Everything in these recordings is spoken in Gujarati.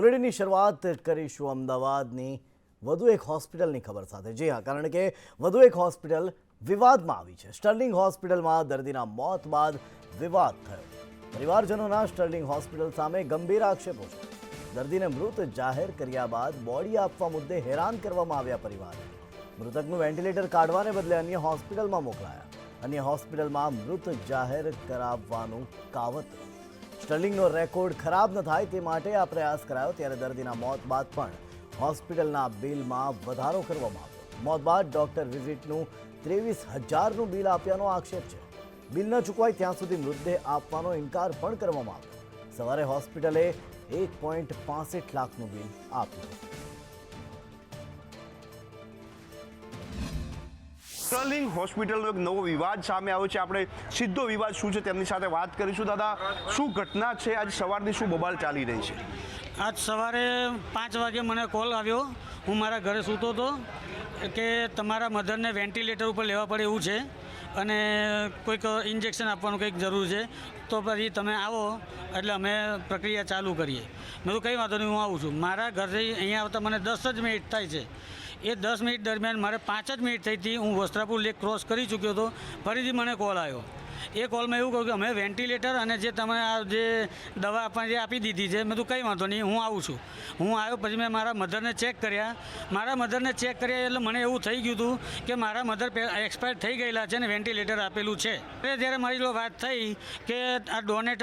બુલેટિનની શરૂઆત કરીશું અમદાવાદની વધુ એક હોસ્પિટલની ખબર સાથે। જી હા, કારણ કે વધુ એક હોસ્પિટલ વિવાદમાં આવી છે। સ્ટર્લિંગ હોસ્પિટલમાં દર્દીના મોત બાદ વિવાદ થયો। પરિવારજનોના સ્ટર્લિંગ હોસ્પિટલ સામે ગંભીર આક્ષેપો છે। દર્દીને મૃત જાહેર કર્યા બાદ બોડી આપવા મુદ્દે હેરાન કરવામાં આવ્યા પરિવારને। મૃતકનું વેન્ટિલેટર કાઢવાને બદલે અન્ય હોસ્પિટલમાં મોકલાયા। અન્ય હોસ્પિટલમાં મૃત જાહેર કરાવવાનું કાવતરું। સ્ટર્લિંગનો રેકોર્ડ ખરાબ ન થાય તે માટે આ પ્રયાસ કરાયો। ત્યારે દર્દીના મોત બાદ પણ હોસ્પિટલના બિલમાં વધારો કરવામાં આવ્યો। મોત બાદ ડોક્ટર વિઝિટનું 23,000નું બિલ આપ્યાનો આક્ષેપ છે। બિલ ન ચૂકવાય ત્યાં સુધી મૃતદેહ આપવાનો ઇનકાર પણ કરવામાં આવ્યો। સવારે હોસ્પિટલે 1.65 લાખનું બિલ આપ્યું। સ્ટર્લિંગ હોસ્પિટલનો એક નવો વિવાદ સામે આવ્યો છે। આપણે સીધો વિવાદ શું છે તેમની સાથે વાત કરીશું। દાદા, શું ઘટના છે? આજ સવારની શું બબાલ ચાલી રહી છે? આજ સવારે 5 વાગે મને કોલ આવ્યો। હું મારા ઘરે સૂતો હતો કે તમારા મધરને વેન્ટિલેટર ઉપર લેવા પડે એવું છે અને કોઈક ઇન્જેક્શન આપવાનું કંઈક જરૂર છે, તો પછી તમે આવો એટલે અમે પ્રક્રિયા ચાલુ કરીએ। મેં તો કંઈ વાંધો નહીં, હું આવું છું। મારા ઘરથી અહીંયા આવતા મને 10 જ મિનિટ થાય છે। એ 10 મિનિટ દરમિયાન મારે 5 જ મિનિટ થઈ હતી। હું વસ્ત્રાપુર લેક ક્રોસ કરી ચૂક્યો હતો, ફરીથી મને કોલ આવ્યો। એ કોલમાં એવું કહ્યું કે અમે વેન્ટિલેટર અને જે તમે આ જે દવા આપવાની આપી દીધી છે। મેં તો કંઈ વાંધો નહીં, હું આવું છું। હું આવ્યો પછી મેં મારા મધરને ચેક કર્યા। મારા મધરને ચેક કર્યા એટલે મને એવું થઈ ગયું હતું કે મારા મધર એક્સપાયર થઈ ગયેલા છે અને વેન્ટિલેટર આપેલું છે। ત્યારે મારી જો વાત થઈ કે આ ડોનેટ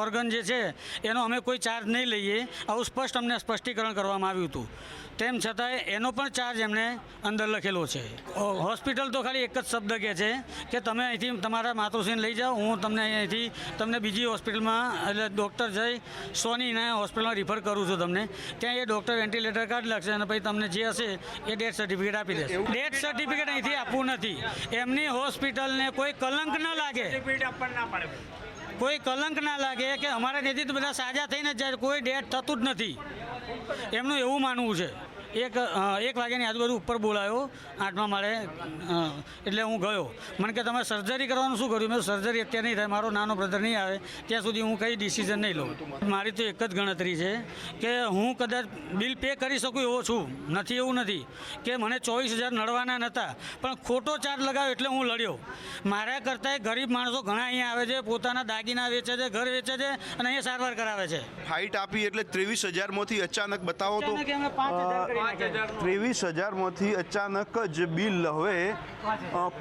ઓર્ગન જે છે એનો અમે કોઈ ચાર્જ નહીં લઈએ, આવું સ્પષ્ટ અમને સ્પષ્ટીકરણ કરવામાં આવ્યું હતું। તેમ છતાંય એનો પણ ચાર્જ એમને અંદર લખેલો છે। હોસ્પિટલ તો ખાલી એક જ શબ્દ કહે છે કે તમે અહીંથી તમારા માતૃશ્રીને લઈ જાઓ, હું તમને અહીંથી તમને બીજી હોસ્પિટલમાં એટલે ડૉક્ટર જઈ સોનીના હોસ્પિટલમાં રિફર કરું છું તમને। ત્યાં એ ડૉક્ટર વેન્ટિલેટર કાઢી લાગશે અને પછી તમને જે હશે એ ડેથ સર્ટિફિકેટ આપી દેશે। ડેથ સર્ટિફિકેટ અહીંથી આપવું નથી। એમની હોસ્પિટલને કોઈ કલંક ન લાગે, કોઈ કલંક ના લાગે કે અમારા તેથી તો બધા સાજા થઈને જાય, કોઈ ડેથ થતું જ નથી, એમનું એવું માનવું છે। 1 વાગ્યાની આજુબાજુ ઉપર બોલાયો 8મા માળે, એટલે હું ગયો। મને કે તમે સર્જરી કરવાનું શું કર્યું? મેં સર્જરી અત્યારે નહીં થાય, મારો નાનો બ્રધર નહીં આવે ત્યાં સુધી હું કંઈ ડિસિઝન નહીં લઉં। મારી તો એક જ ગણતરી છે કે હું કદાચ બિલ પે કરી શકું એવો છું, નથી એવું નથી કે મને 24,000 નડવાના નહોતા, પણ ખોટો ચાર્જ લગાવ્યો એટલે હું લડ્યો। મારા કરતાં ગરીબ માણસો ઘણા અહીંયા આવે છે, પોતાના દાગીના વેચે છે, ઘર વેચે છે અને અહીંયા સારવાર કરાવે છે। હાઈટ આપી એટલે 23,000માંથી અચાનક બતાવો તો 23,000માંથી અચાનક જ બિલ હવે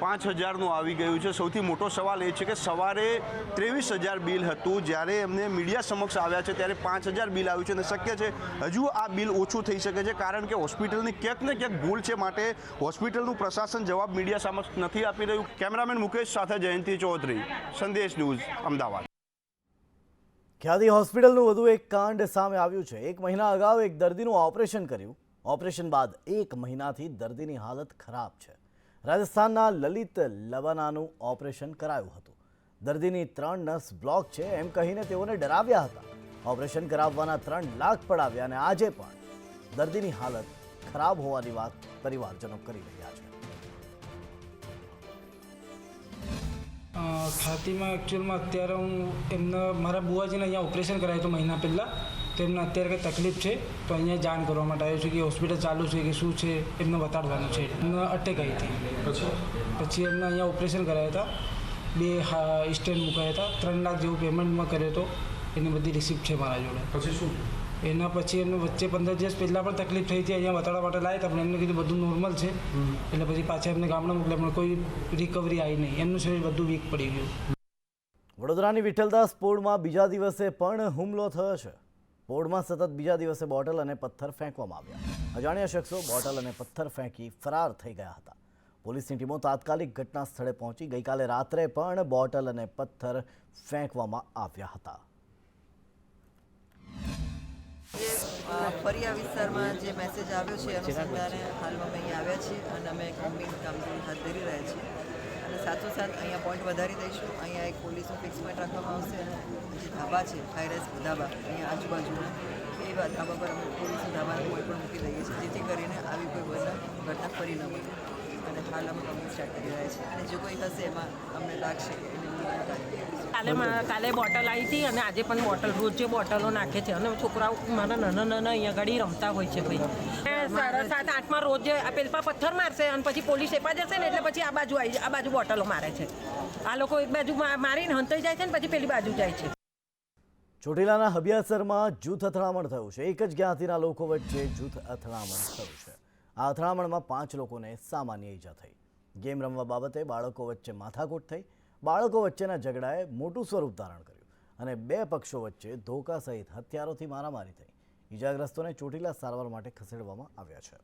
5,000નું આવી ગયું છે। સૌથી મોટો સવાલ એ છે કે સવારે 23,000 બિલ હતું, જ્યારે એમને મીડિયા સમક્ષ આવ્યા છે ત્યારે 5,000 બિલ આવ્યું છે અને શક્ય છે હજુ આ બિલ ઓછું થઈ શકે છે, કારણ કે હોસ્પિટલની ક્યાંક ને ક્યાંક ભૂલ છે, માટે હોસ્પિટલનું પ્રશાસન જવાબ મીડિયા સમક્ષ નથી આપી રહ્યું। કેમેરામેન મુકેશ સાથે જયંતિ ચૌધરી, સંદેશ ન્યૂઝ, અમદાવાદ। ખ્યાતિ હોસ્પિટલનું વધુ એક કાંડ સામે આવ્યું છે। 1 મહિના અગાઉ એક દર્દીનું ઓપરેશન કર્યું। ઓપરેશન બાદ 1 મહિનાથી દર્દીની હાલત ખરાબ છે। રાજસ્થાનના લલિત લવાનાનું ઓપરેશન કરાયું હતું। દર્દીની 3 નસ બ્લોક છે એમ કહીને તેઓને ડરાવ્યા હતા। ઓપરેશન કરાવવાના 3 લાખ પડાવ્યા અને આજે પણ દર્દીની હાલત ખરાબ હોવાની વાત પરિવારજનો કરી રહ્યા છે। ખ્યાતિમાં એકચ્યુઅલમાં અત્યારે હું એમના મારા બુવાજીને અહીંયા ઓપરેશન કરાયું હતું મહિના પહેલાં, તો એમને અત્યારે કંઈ તકલીફ છે તો અહીંયા જાણ કરવા માટે આવ્યો છું કે હોસ્પિટલ ચાલુ છે કે શું છે, એમને બતાડવાનું છે। એમને અટેક આવી હતી, પછી એમને અહીંયા ઓપરેશન કરાયા હતા, 2 સ્ટેન્ડ મુકાયા હતા, 3 લાખ જેવું પેમેન્ટમાં કર્યો હતો। એની બધી રિસિપ્ટ છે મારા જોડે। પછી શું એના પછી એમને વચ્ચે 15 દિવસ પહેલાં પણ તકલીફ થઈ હતી, અહીંયા બતાડવા માટે લાવ્યા હતા, પણ એમને કીધું બધું નોર્મલ છે, એટલે પછી પાછા એમને ગામડા મોકલ્યા, પણ કોઈ રિકવરી આવી નહીં, એમનું શરીર બધું વીક પડી ગયું। વડોદરાની વિઠ્ઠલદાસ પોળમાં બીજા દિવસે પણ હુમલો થયો છે। પોળમાં સતત બીજા દિવસે બોટલ અને પથ્થર ફેંકવામાં આવ્યા। અજાણ્યા શખ્સો બોટલ અને પથ્થર ફેંકી ફરાર થઈ ગયા હતા। પોલીસની ટીમો તાત્કાલિક ઘટના સ્થળે પહોંચી ગઈકાલે રાત્રે પણ બોટલ અને પથ્થર ફેંકવામાં આવ્યા હતા। ફરિયા વિસ્તારમાં જે મેસેજ આવ્યો છે અનુસંધાને હાલમાં અમે અહીંયા આવ્યા છીએ અને અમે કોમ્બિંગ કામગીરી હાથ ધરી રહ્યા છીએ અને સાથોસાથ અહીંયા પોઈન્ટ વધારી દઈશું। અહીંયા એક પોલીસનું ફિક્સ પોઈન્ટ રાખવામાં આવશે અને જે ધાબા છે હાઈરાઇઝ ધાબા અહીંયા આજુબાજુના એવા ધાબા પર અમે પોલીસના ધાબાના પોઈન્ટ પણ મૂકી દઈએ છીએ, જેથી કરીને આવી કોઈ ઘટના ફરી ન બને। અને હાલ અમે કોમ્બિંગ સ્ટાર્ટ કરી રહ્યા છીએ અને જો કોઈ હશે એમાં અમને લાગશે કે એને કાલે બોટલ આવી હતી અને આજે પણ બોટલ રોજ જે બોટલો નાખે છે અને છોકરાઓ મારા નાના અહીંયા આગળ રમતા હોય છે ભાઈ 7-8માં રોજ પેલપા પથ્થર મારશે અને પછી પોલીસ એપા જશે ને એટલે પછી આ બાજુ બોટલો મારે છે. આ લોકો એક બાજુ મારીને હંતાઈ જાય છે ને પછી પેલી બાજુ જાય છે. ચોટીલાના હબિયાસરમાં જૂથ અથડામણ થયું છે. એક જ જ્ઞાતિના લોકો વચ્ચે જૂથ અથડામણ થયું છે. આ અથડામણમાં 5 લોકોને સામાન્ય ઈજા થઈ. ગેમ રમવા બાબતે બાળકો વચ્ચે માથાકૂટ થઈ. બાળકો વચ્ચેના ઝઘડાએ મોટું સ્વરૂપ ધારણ કર્યું અને 2 પક્ષો વચ્ચે ધોકા સહિત હથિયારોથી મારામારી થઈ. ઈજાગ્રસ્તોને ચોટીલા સારવાર માટે ખસેડવામાં આવ્યા છે.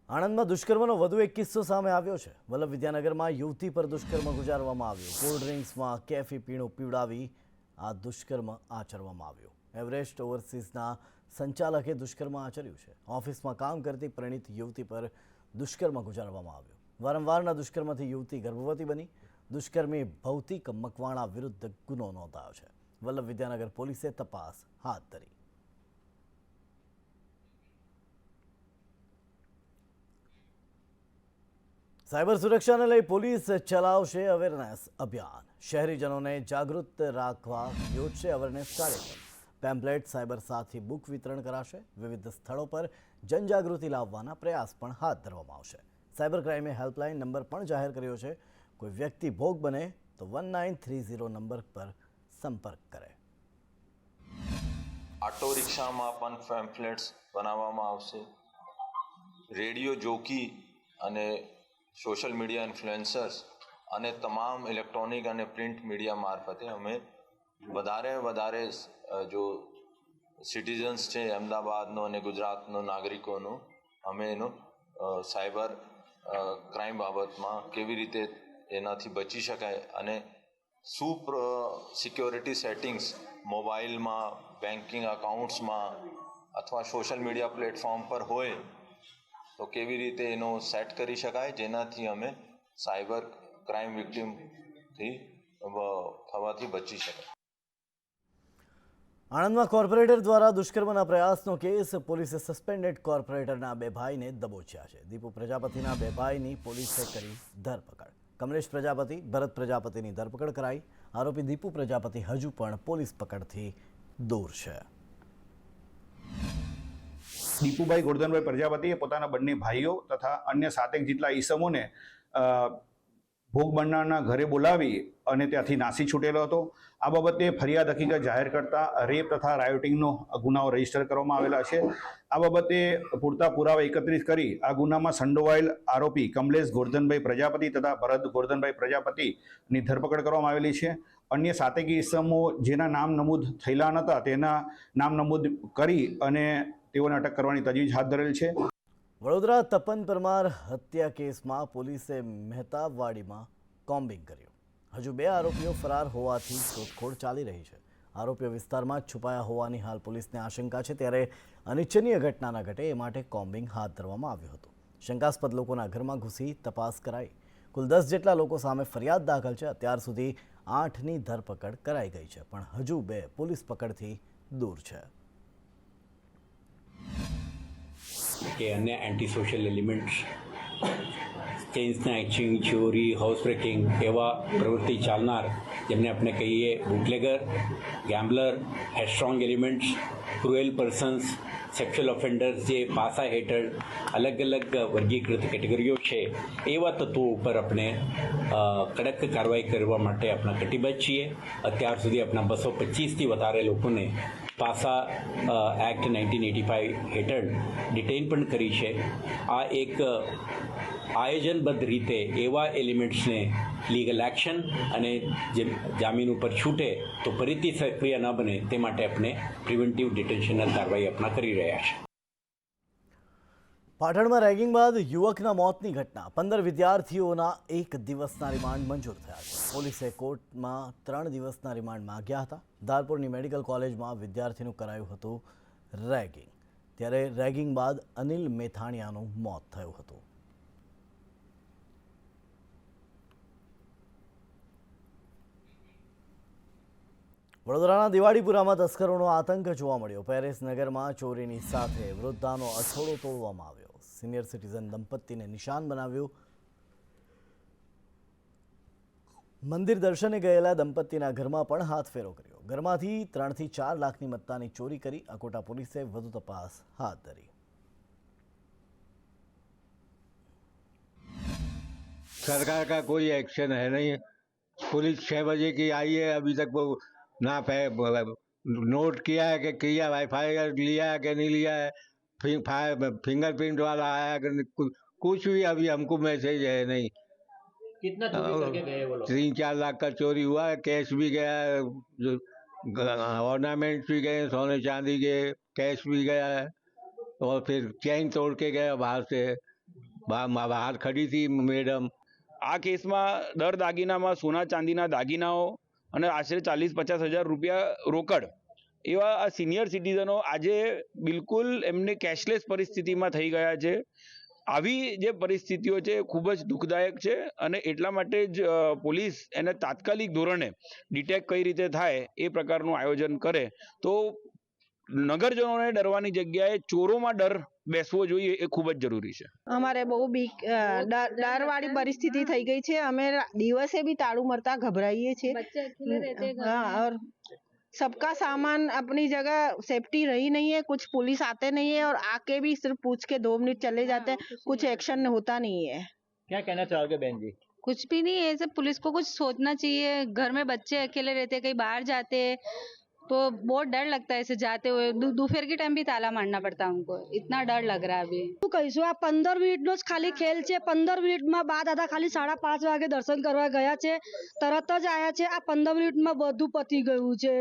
આણંદમાં દુષ્કર્મનો વધુ એક કિસ્સો સામે આવ્યો છે. વલ્લભ વિદ્યાનગરમાં યુવતી પર દુષ્કર્મ ગુજારવામાં આવ્યું. કોલ્ડ ડ્રિંક્સમાં કેફી પીણું પીવડાવી આ દુષ્કર્મ આચરવામાં આવ્યું. એવરેસ્ટ ઓવરસીઝના સંચાલકે દુષ્કર્મ આચર્યું છે. ઓફિસમાં કામ કરતી પરિણીત યુવતી પર દુષ્કર્મ ગુજારવામાં આવ્યું. વારંવારના દુષ્કર્મથી યુવતી ગર્ભવતી બની. દુષ્કર્મી ભૌતિક મકવાણા વિરુદ્ધ ગુનો નોંધાયો છે. વલ્લભ વિદ્યાનગર પોલીસે તપાસ હાથ ધરી. સાયબર સુરક્ષાને લઈ પોલીસ ચલાવશે અવેરનેસ અભિયાન. શહેરીજનોને જાગૃત રાખવા યોજશે અવેરનેસ કાર્યક્રમ. પેમ્પલેટ, સાયબર સાથી બુક વિતરણ કરાશે. વિવિધ સ્થળો પર જનજાગૃતિ લાવવાના પ્રયાસ પણ હાથ ધરવામાં આવશે. સાયબર ક્રાઇમે હેલ્પલાઇન નંબર પણ જાહેર કર્યો છે. કોઈ વ્યક્તિ ભોગ બને તો 1930 નંબર પર સંપર્ક કરે. ઓટો રિક્ષામાં પણ પેમ્ફલેટ્સ બનાવવામાં આવશે. રેડિયો જોકી અને સોશિયલ મીડિયા ઇન્ફ્લુએન્સર્સ અને તમામ ઇલેક્ટ્રોનિક અને પ્રિન્ટ મીડિયા મારફતે અમે વધારે જો સિટીઝન્સ છે અમદાવાદનો અને ગુજરાતનો નાગરિકોનો અમે એનો સાયબર ક્રાઇમ બાબતમાં કેવી રીતે એનાથી બચી શકાય અને શું સિક્યોરિટી સેટિંગ્સ મોબાઈલમાં, બેન્કિંગ અકાઉન્ટ્સમાં અથવા સોશિયલ મીડિયા પ્લેટફોર્મ પર હોય તો કેવી રીતે એનો સેટ કરી શકાય જેનાથી અમે સાયબર ક્રાઇમ વિક્ટિમથી થવાથી બચી શકાય. આણંદમાં કોર્પોરેટર દ્વારા દુષ્કર્મના પ્રયાસનો કેસ. પોલીસે સસ્પેન્ડેડ કોર્પોરેટરના 2 ભાઈને દબોચ્યા છે. દીપુ પ્રજાપતિના 2 ભાઈની પોલીસે કરી ધરપકડ. કમલેશ પ્રજાપતિ, ભરત પ્રજાપતિની ધરપકડ કરાઈ. આરોપી દીપુ પ્રજાપતિ હજુ પણ પોલીસ પકડથી દૂર છે. દીપુભાઈ ગોરધનભાઈ પ્રજાપતિએ પોતાના બંને ભાઈઓ તથા અન્ય 7 જેટલા ઈસમોને ભોગ બનનારના ઘરે બોલાવી અને ત્યાંથી નાસી છૂટેલો હતો. આ બાબતે ફરિયાદ હકીકત જાહેર કરતા રેપ તથા રાયોટિંગનો ગુનાઓ રજીસ્ટર કરવામાં આવેલા છે. આ બાબતે પૂરતા પુરાવા એકત્રિત કરી આ ગુનામાં સંડોવાયેલ આરોપી કમલેશ ગોરધનભાઈ પ્રજાપતિ તથા ભરત ગોરધનભાઈ પ્રજાપતિની ધરપકડ કરવામાં આવેલી છે. અન્ય 7 ઈસમો જેના નામ નમૂદ થયેલા નહોતા તેના નામ નમૂદ કરી અને તેઓને અટક કરવાની તજવીજ હાથ ધરેલ છે. વડોદરા તપન પરમાર હત્યા કેસમાં પોલીસે મહેતાબવાડીમાં કોમ્બિંગ કર્યું. હજુ 2 આરોપીઓ ફરાર હોવાથી શોધખોળ ચાલી રહી છે. આરોપીઓ વિસ્તારમાં જ છુપાયા હોવાની હાલ પોલીસને આશંકા છે. ત્યારે અનિચ્છનીય ઘટના ન ઘટે એ માટે કોમ્બિંગ હાથ ધરવામાં આવ્યું હતું. શંકાસ્પદ લોકોના ઘરમાં ઘૂસી તપાસ કરાઈ. કુલ 10 જેટલા લોકો સામે ફરિયાદ દાખલ છે. અત્યાર સુધી 8ની ધરપકડ કરાઈ ગઈ છે, પણ હજુ 2 પોલીસ પકડથી દૂર છે. કે અન્ય anti social elements, chain snatching, ચોરી, હાઉસ બ્રેકિંગ એવા પ્રવૃત્તિ ચાલનાર જેમને આપણે કહીએ bootlegger, gambler, headstrong elements, cruel persons, sexual offenders જે પાસા હેઠળ અલગ અલગ વર્ગીકૃત કેટેગરીઓ છે એવા તત્વો ઉપર આપણે કડક કાર્યવાહી કરવા માટે આપણે કટિબદ્ધ છીએ. અત્યાર સુધી આપણા 225થી વધારે લોકોને પાસા એક્ટ 1985 હેઠળ ડિટેઇન પણ કરી છે. આ એક આયોજનબદ્ધ રીતે એવા એલિમેન્ટ્સને લીગલ એક્શન અને જે જામીન ઉપર છૂટે તો ફરીથી સક્રિય ન બને તે માટે આપણે પ્રિવેન્ટિવ ડિટેન્શનની કાર્યવાહી આપણા કરી રહ્યા છે. પાટણમાં રેગિંગ બાદ યુવકના મોતની ઘટના. 15 વિદ્યાર્થીઓના 1 દિવસના રિમાન્ડ મંજૂર થયા છે. પોલીસે કોર્ટમાં 3 દિવસના રિમાન્ડ માંગ્યા હતા. ધારપુરની મેડિકલ કોલેજમાં વિદ્યાર્થીનું કરાયું હતું રેગિંગ. ત્યારે રેગિંગ બાદ અનિલ મેથાણિયાનું મોત થયું હતું. વડોદરાના દિવાળીપુરામાં તસ્કરોનો આતંક જોવા મળ્યો. પેરિસ નગરમાં ચોરીની સાથે વૃદ્ધાનો અછોડો તોડવામાં આવ્યો. સિનિયર સિટીઝન દંપતીને નિશાન બનાવ્યું. મંદિર દર્શને ગયેલા દંપતીના ઘરમાં પણ હાથફેરો કર્યો. ઘરમાંથી 3 થી 4 લાખની મત્તાની ચોરી કરી અકોટા પોલીસે વધુ તપાસ હાથ ધરી. सरकार का कोई एक्शन है नहीं. पुलिस 6 बजे की आई है, अभी तक वो ना नोट किया है कि किया, FIR लिया है कि नहीं लिया है, फिंगरप्रिंट वाला आया कि कुछ भी अभी हमको मैसेज है नहीं. कितना चोरी करके गए वो लोग? 3-4 लाख का चोरी हुआ है. कैश भी गया है, ऑर्नामेंट्स भी गए, सोने चांदी के, कैश भी गया है और फिर चेन तोड़ के गया बाहर से. बाहर खड़ी थी मैडम. આ કેસમાં દર દાગીનામાં સોના ચાંદીના દાગીનાઓ અને આશરે 40-50 હજાર રૂપિયા રોકડ એવા આ સિનિયર સિટીઝનો આજે બિલકુલ એમને કેશલેસ પરિસ્થિતિમાં થઈ ગયા છે. આવી જે પરિસ્થિતિઓ છે ખૂબ જ દુઃખદાયક છે અને એટલા માટે જ પોલીસ એને તાત્કાલિક ધોરણે ડિટેક્ટ કઈ રીતે થાય એ પ્રકારનું આયોજન કરે તો નગરજનોને ડરવાની જગ્યાએ ચોરોમાં ડર બેસવો જોઈએ એ ખૂબ જ જરૂરી છે. અમારે બહુ બીક ડરવાળી પરિસ્થિતિ થઈ ગઈ છે. અમે દિવસે બી તાળું મરતા घबराइए છીએ. हाँ, और सबका सामान अपनी जगह सेफ्टी रही नहीं है. कुछ पुलिस आते नहीं है और आके भी सिर्फ पूछ के 2 मिनट चले जाते हैं. कुछ एक्शन होता नहीं है. क्या कहना चाहोगे बहन जी? कुछ भी नहीं है, ऐसे पुलिस को कुछ सोचना चाहिए. घर में बच्चे अकेले रहते, कहीं बाहर जाते तो बहुत डर लगता है ऐसे जाते हुए. दोपहर के टाइम भी ताला मारना पड़ता है हमको, इतना डर लग रहा है अभी. શું કહીશું, આ 15 મિનિટનો જ ખાલી ખેલ છે. 15 મિનિટમાં બા દાદા ખાલી 5:30 વાગે દર્શન કરવા ગયા છે, તરત જ આયા છે. આ 15 મિનિટમાં બધું પતી ગયું છે.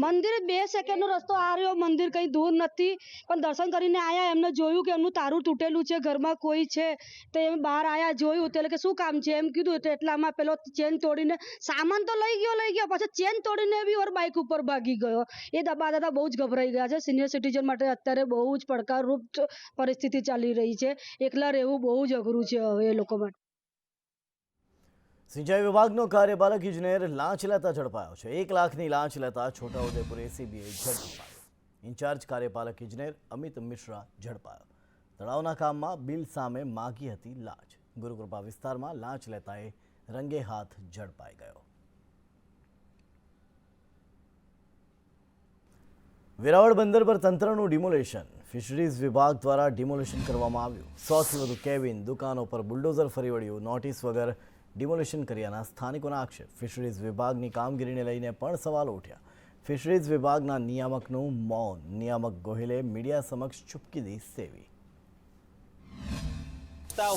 મંદિર 2 સેકન્ડનો રસ્તો આ રહ્યો. મંદિર કઈ દૂર નથી, પણ દર્શન કરીને આયા. એમને જોયું કે એમનું તારું તૂટેલું છે, ઘરમાં કોઈ છે, તો એમ બહાર આયા, જોયું એટલે કે શું કામ છે એમ કીધું. એટલે એટલામાં પેલો ચેન તોડીને, સામાન તો લઈ ગયો, પછી ચેન તોડીને બી ઓર બાઇક ઉપર ભાગી ગયો. એ દબા દાદા બહુ જ ગભરાઈ ગયા છે. સિનિયર સિટીઝન માટે અત્યારે બહુ જ પડકારરૂપ પરિસ્થિતિ ચાલી રહી છે. એકલા રહેવું બહુ જ અઘરું છે હવે એ લોકો માટે. સિંચાઈ વિભાગનો કાર્યપાલક ઇજનેર લાંચ લેતા ઝડપાયો છે. 1 લાખની લાંચ લેતા છોટાઉદેપુર એસીબીએ ઝડપી પાડ્યો. ઇન્ચાર્જ કાર્યપાલક ઇજનેર અમિત મિશ્રા ઝડપાયો. તળાવના કામમાં બિલ સામે માગી હતી લાંચ. ગુરુકૃપા વિસ્તારમાં લાંચ લેતાએ રંગે હાથ ઝડપાઈ ગયો. વેરાવળ બંદર પર તંત્રનું ડિમોલેશન. ફિશરીઝ વિભાગ દ્વારા ડિમોલેશન કરવામાં આવ્યું. 100થી વધુ કેબિન, દુકાનો પર બુલડોઝર ફરી વળ્યું. નોટિસ વગર ડિમોલેશન કર્યાના સ્થાનિકોના આક્ષેપ. ફિશરીઝ વિભાગની કામગીરીને લઈને પણ સવાલો ઉઠ્યા. ફિશરીઝ વિભાગના નિયામકનું મૌન. નિયામક ગોહિલે મીડિયા સમક્ષ ચૂપકીદી સેવી.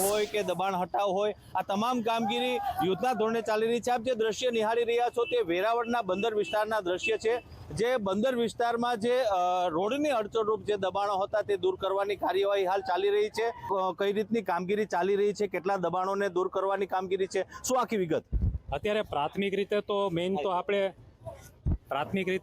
હોય કે દબાણ હટાવ હોય, આ તમામ કામગીરી યુદ્ધના ધોરણે ચાલી રહી છે. આપ જે દ્રશ્ય નિહાળી રહ્યા છો તે વેરાવળના બંદર વિસ્તારના દ્રશ્ય છે. જે બંદર વિસ્તારમાં જે રોડની અડચણરૂપ જે દબાણો હતા તે દૂર કરવાની કાર્યવાહી હાલ ચાલી રહી છે. કઈ રીતની કામગીરી ચાલી રહી છે, કેટલા દબાણોને દૂર કરવાની કામગીરી છે, શું આખી વિગત? અત્યારે પ્રાથમિક રીતે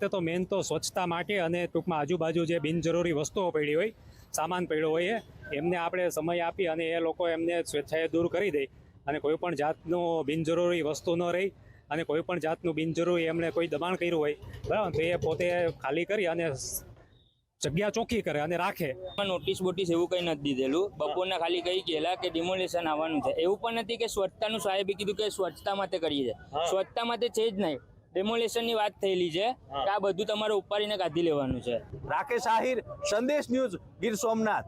તો મેન તો સ્વચ્છતા માટે અને ટૂંકમાં આજુબાજુ જે બિનજરૂરી વસ્તુઓ પડી હોય, સામાન પડ્યો હોય, એમને આપણે સમય આપી અને એ લોકો એમને સ્વેચ્છાએ દૂર કરી દે અને કોઈ પણ જાતનું બિનજરૂરી વસ્તુ ન રહી અને કોઈ પણ જાતનું બિનજરૂરી એમણે કોઈ દબાણ કર્યું હોય, બરાબર, તો એ પોતે ખાલી કરી અને જગ્યા ચોખ્ખી કરે અને રાખે. નોટિસ બોટિસ એવું કંઈ નથી દીધેલું. બપોરના ખાલી કહી ગયેલા કે ડિમોલેશન આવવાનું છે. એવું પણ નથી કે સ્વચ્છતાનું સાહેબે કીધું કે સ્વચ્છતા માટે કરીએ છે. સ્વચ્છતા માટે છે જ નહીં, ડેમોલેશનની વાત થયેલી છે કે આ બધું તમારે ઉપાડીને કાઢી લેવાનું છે. રાકેશ આહિર, સંદેશ ન્યૂઝ, ગીર સોમનાથ.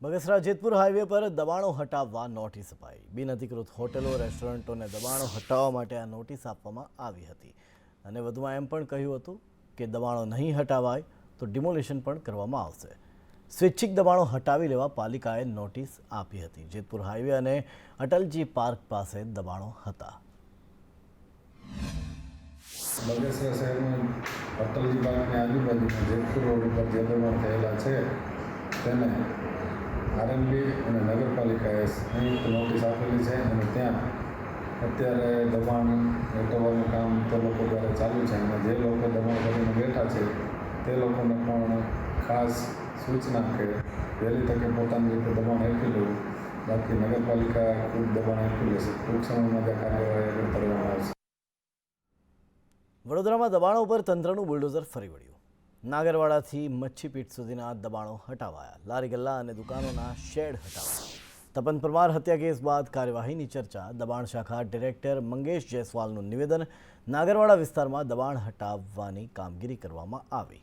બગસરા જેતપુર હાઈવે પર દબાણો હટાવવા નોટિસ અપાઈ. બિનઅધિકૃત હોટેલો, રેસ્ટોરન્ટોને દબાણો હટાવવા માટે આ નોટિસ આપવામાં આવી હતી અને વધુમાં એમ પણ કહ્યું હતું કે દબાણો નહીં હટાવાય તો ડિમોલેશન પણ કરવામાં આવશે. સ્વૈચ્છિક દબાણો હટાવી લેવા પાલિકાએ નોટિસ આપી હતી. જેતપુર હાઈવે અને અટલજી પાર્ક પાસે દબાણો હતા. બગસરા શહેરમાં અટલજી પાર્કની આજુબાજુમાં જેતપુર રોડ ઉપર જે દબાણ થયેલા છે તેને આરએનબી અને નગરપાલિકાએ સંયુક્ત નોટિસ આપેલી છે અને ત્યાં અત્યારે દબાણ હટાવવાનું કામ તે લોકો દ્વારા ચાલુ છે અને જે લોકો દબાણ કરીને બેઠા છે તે લોકોને પણ ખાસ સૂચના કે વહેલી તકે પોતાની રીતે દબાણ હેઠી લેવું. બાકી નગરપાલિકા ખુદ દબાણ હેઠી લેશે. ટૂંક સમયમાં જે કાર્યવાહી આગળ કરવામાં આવશે. વડોદરામાં દબાણો પર તંત્રનું બુલડોઝર ફરી વળ્યું. નાગરવાડાથી મચ્છીપીટ સુધીના દબાણો હટાવાયા, લારી ગલ્લા અને દુકાનોના શેડ હટાવાયા। તપન પરમાર હત્યા કેસ બાદ કાર્યવાહીની ચર્ચા, દબાણ શાખા ડિરેક્ટર મંગેશ જયસ્વાલનું નિવેદન, નાગરવાડા વિસ્તારમાં દબાણ હટાવવાની કામગીરી કરવામાં આવી।